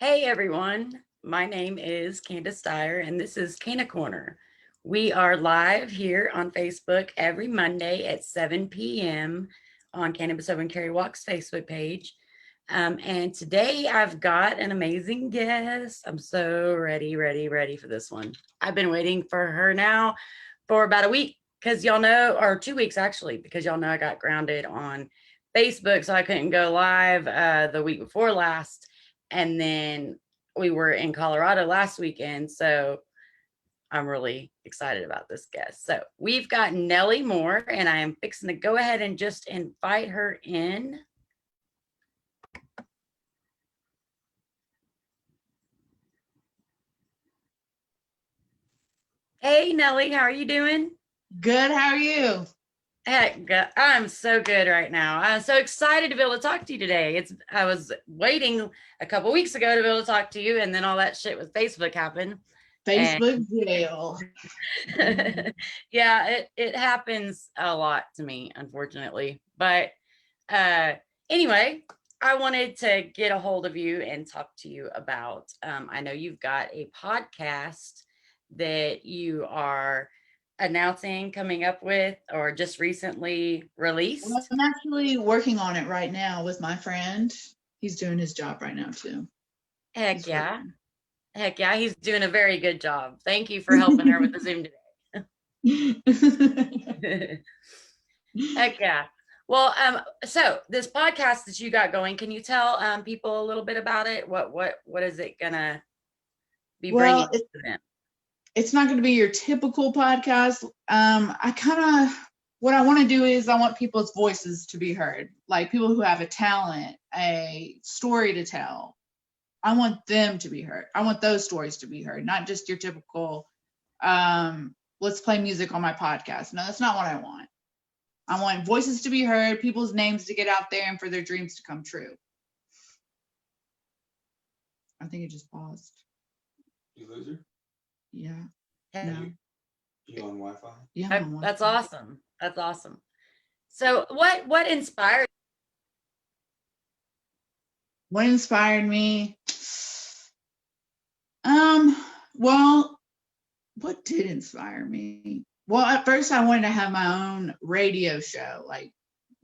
Hey everyone, my name is Candis Dyer and this is Canna Corner. We are live here on Facebook every Monday at 7 p.m. on Cannabis Over and Carry Walk's Facebook page. And today I've got an amazing guest. I'm so ready for this one. I've been waiting for her now for about a week because y'all know, or 2 weeks actually, because y'all know I got grounded on Facebook, so I couldn't go live the week before last. And then we were in Colorado last weekend. So I'm really excited about this guest. So we've got Nellie Moore, and I am fixing to go ahead and just invite her in. Hey, Nellie, how are you doing? Good. How are you? Heck, I'm so good right now. I'm so excited to be able to talk to you today. I was waiting a couple weeks ago to be able to talk to you, and then all that shit with Facebook happened. Facebook jail. Yeah, it happens a lot to me, unfortunately. But anyway, I wanted to get a hold of you and talk to you about. I know you've got a podcast that you are announcing coming up with or just recently released. I'm actually working on it right now with my friend. He's doing his job right now too. Heck yeah. Heck yeah. He's doing a very good job. Thank you for helping her with the Zoom today. Heck yeah. Well, so this podcast that you got going, can you tell people a little bit about it? What is it gonna be bringing to them? It's not going to be your typical podcast. What I want to do is I want people's voices to be heard, like people who have a talent, a story to tell. I want them to be heard. I want those stories to be heard, not just your typical, let's play music on my podcast. No, that's not what I want. I want voices to be heard, people's names to get out there, and for their dreams to come true. I think it just paused. You loser? Yeah. No. You on Wi-Fi? Yeah. That's awesome. That's awesome. So what inspired? What inspired me? Well, what did inspire me? Well, at first I wanted to have my own radio show, like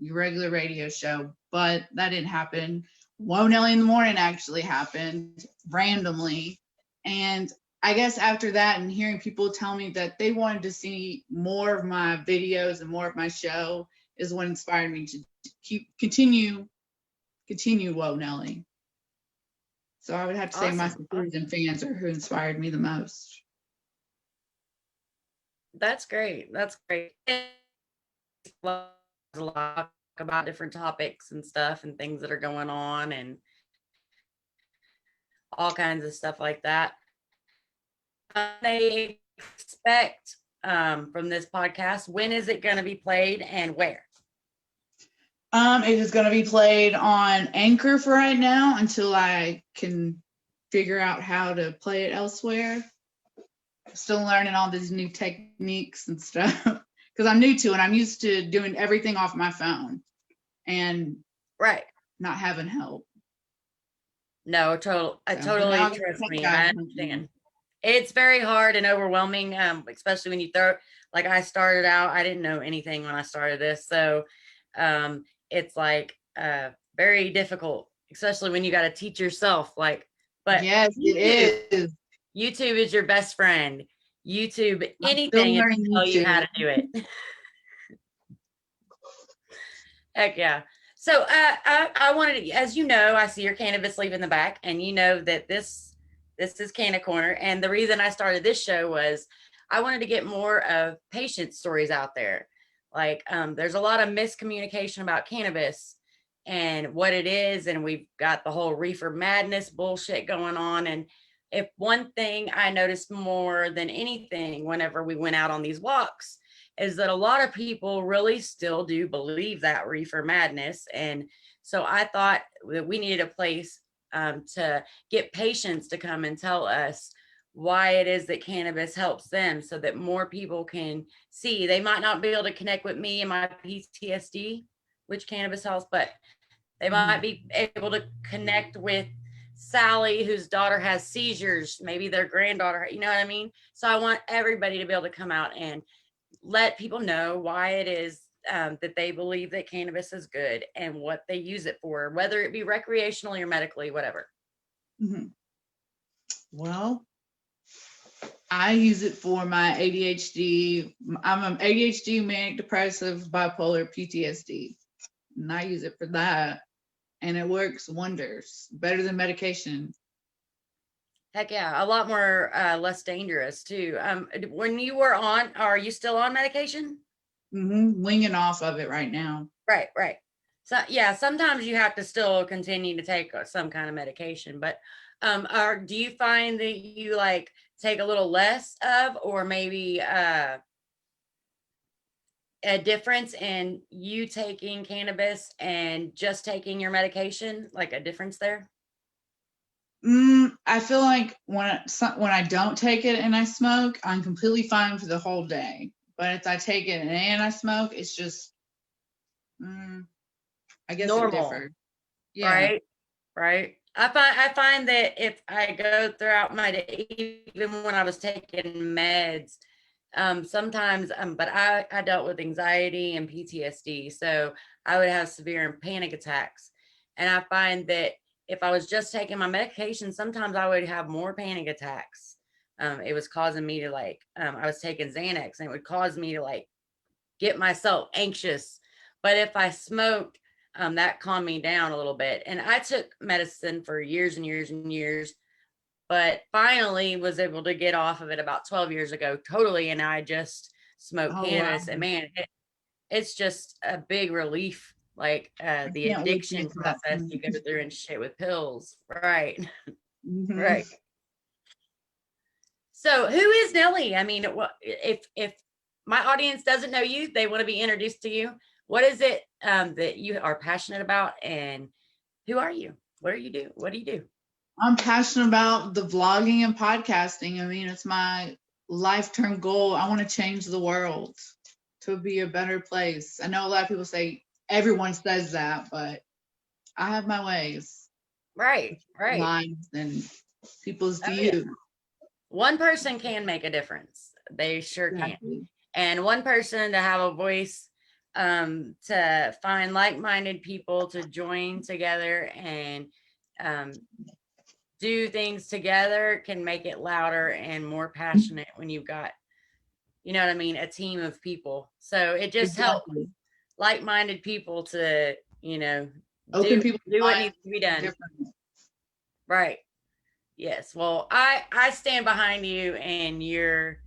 your regular radio show, but that didn't happen. Whoa Nelly in the morning actually happened randomly. And I guess after that and hearing people tell me that they wanted to see more of my videos and more of my show is what inspired me to continue Whoa Nelly. So I would have to say my supporters and fans are who inspired me the most. That's great. That's great. A lot about different topics and stuff and things that are going on and all kinds of stuff like that. They expect from this podcast, when is it going to be played and where? It is going to be played on Anchor for right now until I can figure out how to play it elsewhere. Still learning all these new techniques and stuff because I'm new to it. I'm used to doing everything off my phone and not having help. No, I totally trust me. I understand. It's very hard and overwhelming, especially when you like I started out, I didn't know anything when I started this. So it's like very difficult, especially when you got to teach yourself. But yes, it is. YouTube is your best friend. YouTube, anything to tell you how to do it. Heck yeah. So I wanted to, as you know, I see your cannabis leaf in the back, and you know that this is Canna Corner. And the reason I started this show was I wanted to get more of patient stories out there. Like there's a lot of miscommunication about cannabis and what it is. And we've got the whole reefer madness bullshit going on. And if one thing I noticed more than anything whenever we went out on these walks is that a lot of people really still do believe that reefer madness. And so I thought that we needed a place to get patients to come and tell us why it is that cannabis helps them so that more people can see. They might not be able to connect with me and my PTSD, which cannabis helps, but they might be able to connect with Sally, whose daughter has seizures, maybe their granddaughter, you know what I mean? So I want everybody to be able to come out and let people know why it is that they believe that cannabis is good and what they use it for, whether it be recreationally or medically, whatever. Mhm. Well, I use it for my ADHD. I'm an ADHD, manic depressive, bipolar, PTSD, and I use it for that, and it works wonders, better than medication. Heck yeah, a lot more less dangerous too. When you were on, are you still on medication? Winging off of it right now. Right, right. So yeah, sometimes you have to still continue to take some kind of medication, but do you find that you like take a little less of, or maybe a difference in you taking cannabis and just taking your medication, like a difference there? I feel like when I don't take it and I smoke, I'm completely fine for the whole day. But if I take it and I smoke, it's just, I guess it Normal, differs. Yeah. right? Right. I find that if I go throughout my day, even when I was taking meds, sometimes but I dealt with anxiety and PTSD, so I would have severe panic attacks. And I find that if I was just taking my medication, sometimes I would have more panic attacks. It was causing me to like I was taking Xanax, and it would cause me to like get myself anxious. But if I smoked, that calmed me down a little bit. And I took medicine for years and years and years, but finally was able to get off of it about 12 years ago totally. And I just smoke Oh wow. cannabis. And man, it's just a big relief. Like I the can't wait to addiction get to that process you point. go through and shit with pills. Right. Mhm. Right. So who is Nellie? I mean, if my audience doesn't know you, they want to be introduced to you. What is it that you are passionate about, and who are you? What do you do? What do you do? I'm passionate about the vlogging and podcasting. I mean, it's my lifetime goal. I want to change the world to be a better place. I know a lot of people say, everyone says that, but I have my ways. Right, right. Lives and people's Oh, yeah. views. One person can make a difference. They sure can. Exactly. And one person to have a voice, to find like-minded people to join together and do things together can make it louder and more passionate when you've got, you know what I mean, a team of people. So it just helps Exactly. like-minded people to, Open do people's do what minds needs to be done. differently. Right. Yes. Well, I stand behind you, and you're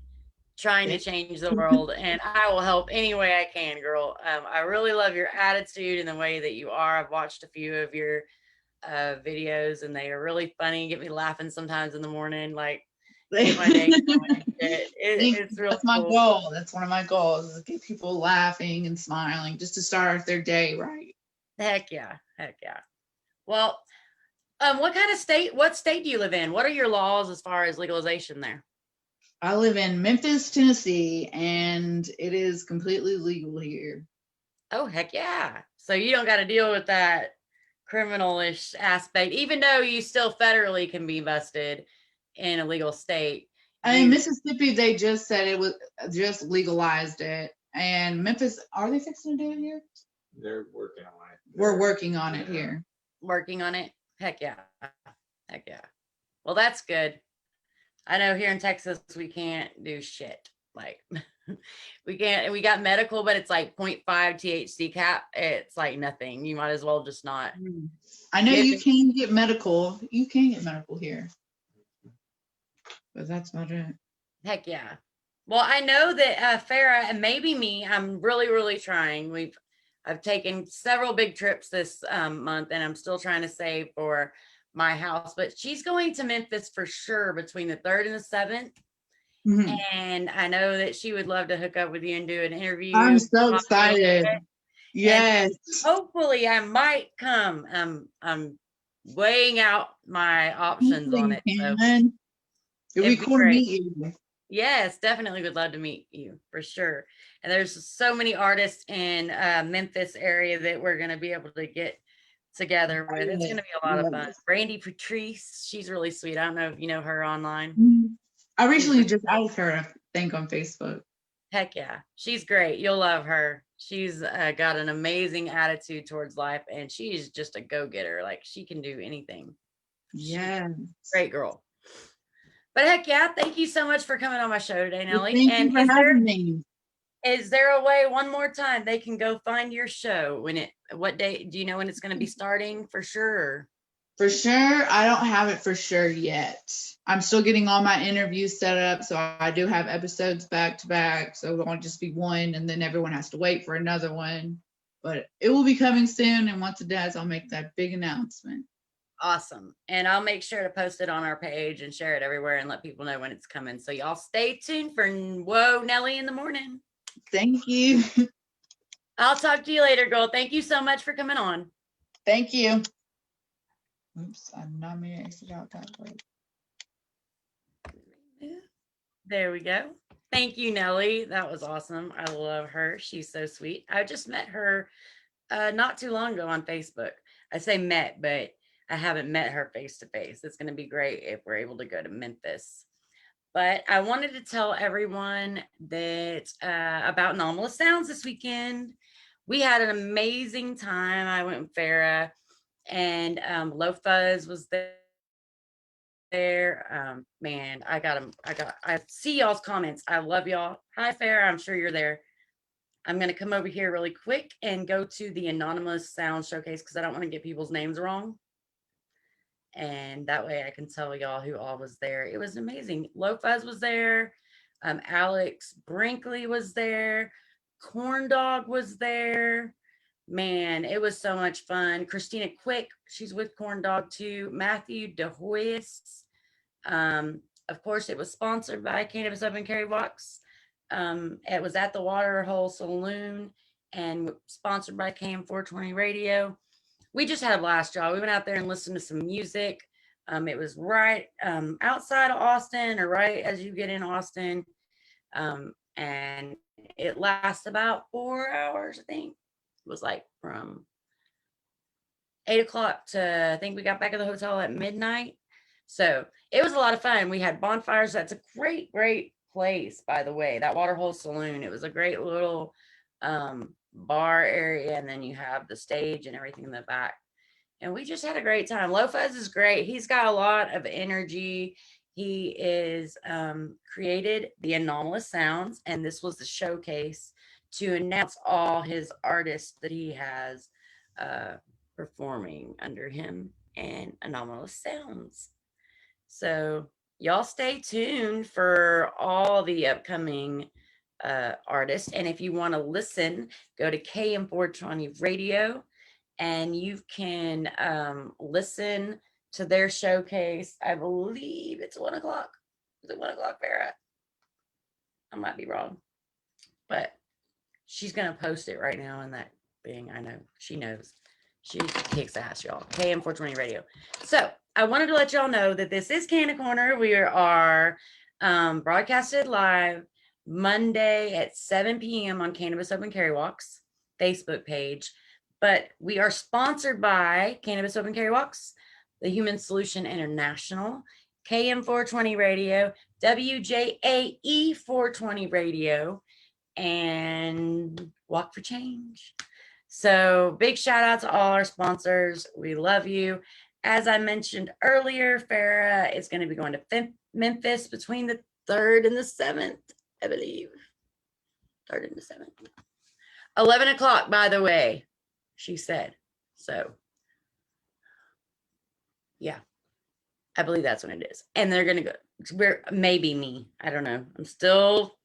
trying to change the world, and I will help any way I can, girl. I really love your attitude and the way that you are. I've watched a few of your videos, and they are really funny. Get me laughing sometimes in the morning, like get my day going. It's real That's my cool. goal. That's one of my goals, is to get people laughing and smiling just to start their day right. Heck yeah. Heck yeah. Well, what state do you live in? What are your laws as far as legalization there? I live in Memphis, Tennessee, and it is completely legal here. Oh, heck yeah. So you don't got to deal with that criminalish aspect, even though you still federally can be busted in a legal state. In You Mississippi, they just said it was just legalized it. And Memphis, are they fixing to do it here? They're working on it. We're working on it here. working on it? Heck yeah. Heck yeah. Well, that's good. I know here in Texas, we can't do shit. Like, we can't, we got medical, but it's like 0.5 THC cap. It's like nothing. You might as well just not. I know you can get medical. You can get medical here. But that's not it. Heck yeah. Well, I know that Farah, and maybe me, I'm really, really trying. I've taken several big trips this month, and I'm still trying to save for my house. But she's going to Memphis for sure between the 3rd and the 7th. Mhm. And I know that she would love to hook up with you and do an interview. I'm so excited. Yes. Hopefully, I might come. I'm weighing out my options on it. So It'd be cool to meet you. yes, definitely would love to meet you for sure. And there's so many artists in Memphis area that we're going to be able to get together with. It's going to be a lot of Love fun. it. Brandy Patrice, she's really sweet. I don't know if you know her online. Mhm. I recently just added her, I think, on Facebook. Heck yeah, she's great. You'll love her. She's got an amazing attitude towards life, and she's just a go-getter. Like, she can do anything. Yes. Great girl. But heck yeah, thank you so much for coming on my show today, Well, Nellie. thank And you for having me. is there a way, one more time, they can go find your show? What day, do you know when it's going to be starting for sure? For sure, I don't have it for sure yet. I'm still getting all my interviews set up, so I do have episodes back to back. So it won't just be one, and then everyone has to wait for another one. But it will be coming soon, and once it does, I'll make that big announcement. Awesome. And I'll make sure to post it on our page and share it everywhere and let people know when it's coming. So y'all stay tuned for Whoa Nelly in the morning. Thank you. I'll talk to you later, girl. Thank you so much for coming on. Thank you. Oops, I'm not meaning to exit out that way. There we go. Thank you, Nellie. That was awesome. I love her. She's so sweet. I just met her not too long ago on Facebook. I say met, but I haven't met her face to face. It's going to be great if we're able to go to Memphis. But I wanted to tell everyone that about Anomalous Sounds this weekend. We had an amazing time. I went with Farah, and Low Fuzz was there. Man, I see y'all's comments. I love y'all. Hi, Farah. I'm sure you're there. I'm going to come over here really quick and go to the Anonymous Sound Showcase because I don't want to get people's names wrong. And that way I can tell y'all who all was there. It was amazing. Low Fuzz was there. Alex Brinkley was there. Corn Dog was there. Man, it was so much fun. Christina Quick, she's with Corn Dog too. Matthew DeHoyes. Of course, it was sponsored by Cannabis Open Carry Box. It was at the Waterhole Saloon and sponsored by KM420 Radio. We just had a blast, y'all. We went out there and listened to some music. It was right outside of Austin, or right as you get in Austin. And it lasts about 4 hours, I think. It was like from 8 o'clock to, I think we got back at the hotel at midnight. So it was a lot of fun. We had bonfires. That's a great, great place, by the way. That Waterhole Saloon. It was a great little bar area, and then you have the stage and everything in the back. And we just had a great time. Low Fuzz is great. He's got a lot of energy. He is created the Anomalous Sounds, and this was the showcase to announce all his artists that he has performing under him and Anomalous Sounds. So y'all stay tuned for all the upcoming artists. And if you want to listen, go to KM420 Radio and you can listen to their showcase. I believe it's 1 o'clock. Is it 1 o'clock, Farah? I might be wrong, but she's going to post it right now in that thing. I know she knows. She kicks ass, y'all. KM420 Radio. So I wanted to let y'all know that this is Canna Corner. We are broadcasted live Monday at 7 p.m. on Cannabis Open Carry Walks Facebook page. But we are sponsored by Cannabis Open Carry Walks, the Human Solution International, KM420 Radio, WJAE 420 Radio, and Walk for Change. So big shout out to all our sponsors. We love you. As I mentioned earlier, Farah is going to be going to Memphis between the 3rd and the 7th, I believe. 3rd and the 7th. 11 o'clock, by the way, she said. So, yeah, I believe that's when it is. And they're going to go, maybe me. I don't know. I'm still,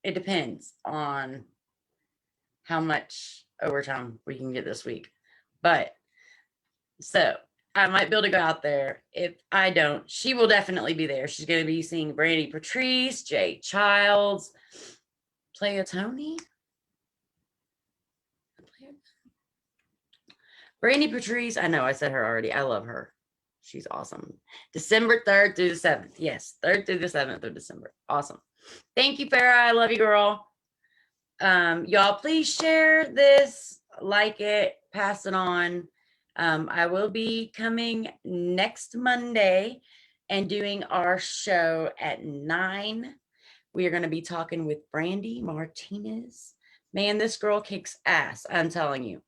it depends on how much overtime we can get this week. But so I might be able to go out there. If I don't, she will definitely be there. She's going to be seeing Brandy Patrice, Jay Childs, Playa Tony. Brandy Patrice, I know I said her already. I love her. She's awesome. December 3rd through the 7th. Yes, 3rd through the 7th of December. Awesome. Thank you, Farah. I love you, girl. Y'all, please share this like it, pass it on. I will be coming next Monday and doing our show at 9. We are going to be talking with Brandy Martinez. Man, this girl kicks ass. I'm telling you.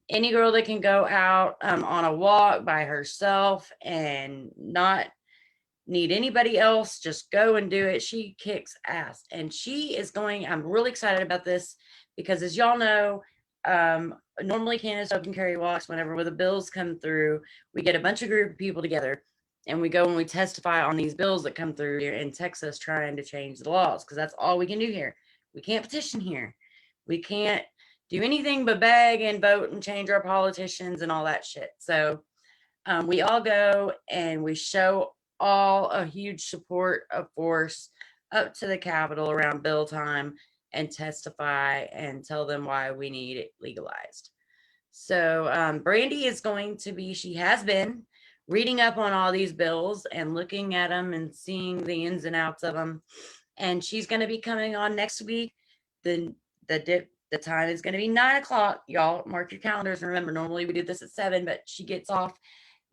Any girl that can go out on a walk by herself and not need anybody else, just go and do it. She kicks ass. And she is going, I'm really excited about this because as y'all know, normally Candace Open Carry Walks, whenever the bills come through, we get a bunch of group of people together and we go and we testify on these bills that come through here in Texas trying to change the laws because that's all we can do here. We can't petition here. We can't do anything but beg and vote and change our politicians and all that shit. So we all go and we show all a huge support of force up to the Capitol around bill time and testify and tell them why we need it legalized. So Brandy is going to be, she has been reading up on all these bills and looking at them and seeing the ins and outs of them. And she's going to be coming on next week. The time is going to be 9 o'clock. Y'all mark your calendars. And remember, normally we do this at 7, but she gets off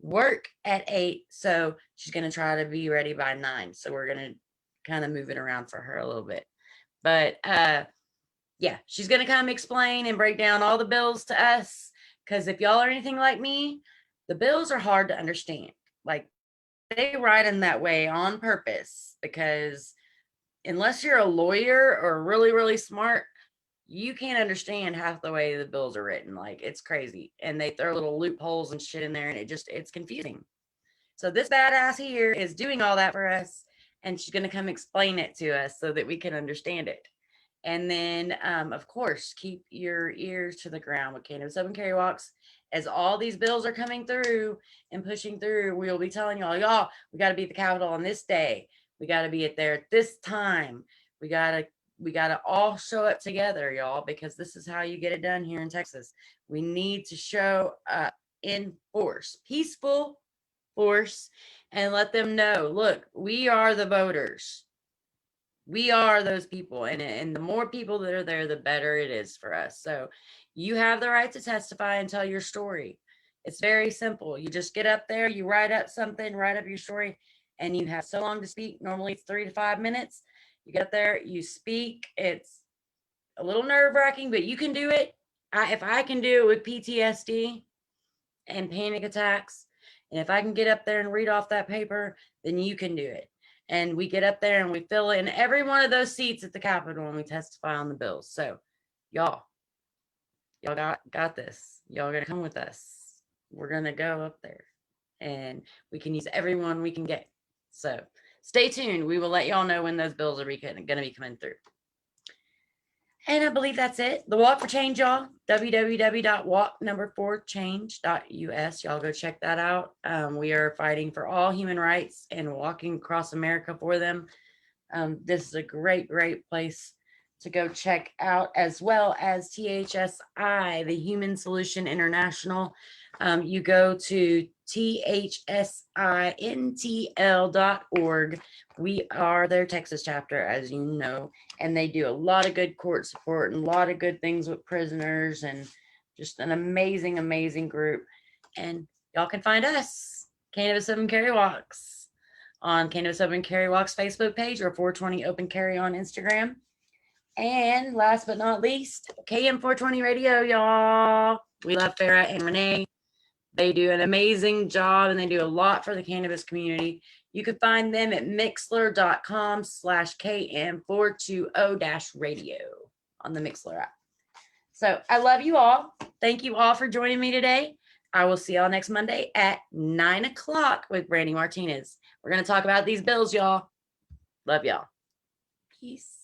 work at 8. So she's going to try to be ready by 9. So we're going to kind of move it around for her a little bit. But yeah, she's going to come explain and break down all the bills to us. Because if y'all are anything like me, the bills are hard to understand. Like they write them that way on purpose because unless you're a lawyer or really, really smart, you can't understand half the way the bills are written. Like it's crazy. And they throw little loopholes and shit in there and it's confusing. So this badass here is doing all that for us. And she's going to come explain it to us so that we can understand it. And then, of course, keep your ears to the ground with Candis Open Carry Walks. As all these bills are coming through and pushing through, we'll be telling y'all, we got to be at the Capitol on this day. We got to be at there at this time. We got to all show up together, y'all, because this is how you get it done here in Texas. We need to show up in force, peaceful force, and let them know, look, we are the voters. We are those people, and the more people that are there, the better it is for us. So you have the right to testify and tell your story. It's very simple. You just get up there, you write up something, write up your story, and you have so long to speak. Normally it's 3 to 5 minutes. You get there, you speak. It's a little nerve-wracking, but you can do it. If I can do it with PTSD and panic attacks, and if I can get up there and read off that paper, then you can do it. And we get up there and we fill in every one of those seats at the Capitol and we testify on the bills. So y'all got this. Y'all gonna come with us. We're gonna go up there and we can use everyone we can get. So stay tuned. We will let y'all know when those bills are gonna be coming through. And I believe that's it. The Walk for Change, y'all. www.walk4change.us. Y'all go check that out. We are fighting for all human rights and walking across America for them. This is a great, great place to go check out, as well as THSI, the Human Solution International. You go to thsintl.org. We are their Texas chapter, as you know, and they do a lot of good court support and a lot of good things with prisoners and just an amazing, amazing group. And y'all can find us, Cannabis Open Carry Walks, on Cannabis Open Carry Walks Facebook page or 420 Open Carry on Instagram. And last but not least, KM420 Radio, y'all. We love Farah and Renee. They do an amazing job and they do a lot for the cannabis community. You can find them at mixler.com/KM420-radio on the Mixler app. So I love you all. Thank you all for joining me today. I will see y'all next Monday at 9 o'clock with Brandy Martinez. We're going to talk about these bills, y'all. Love y'all. Peace.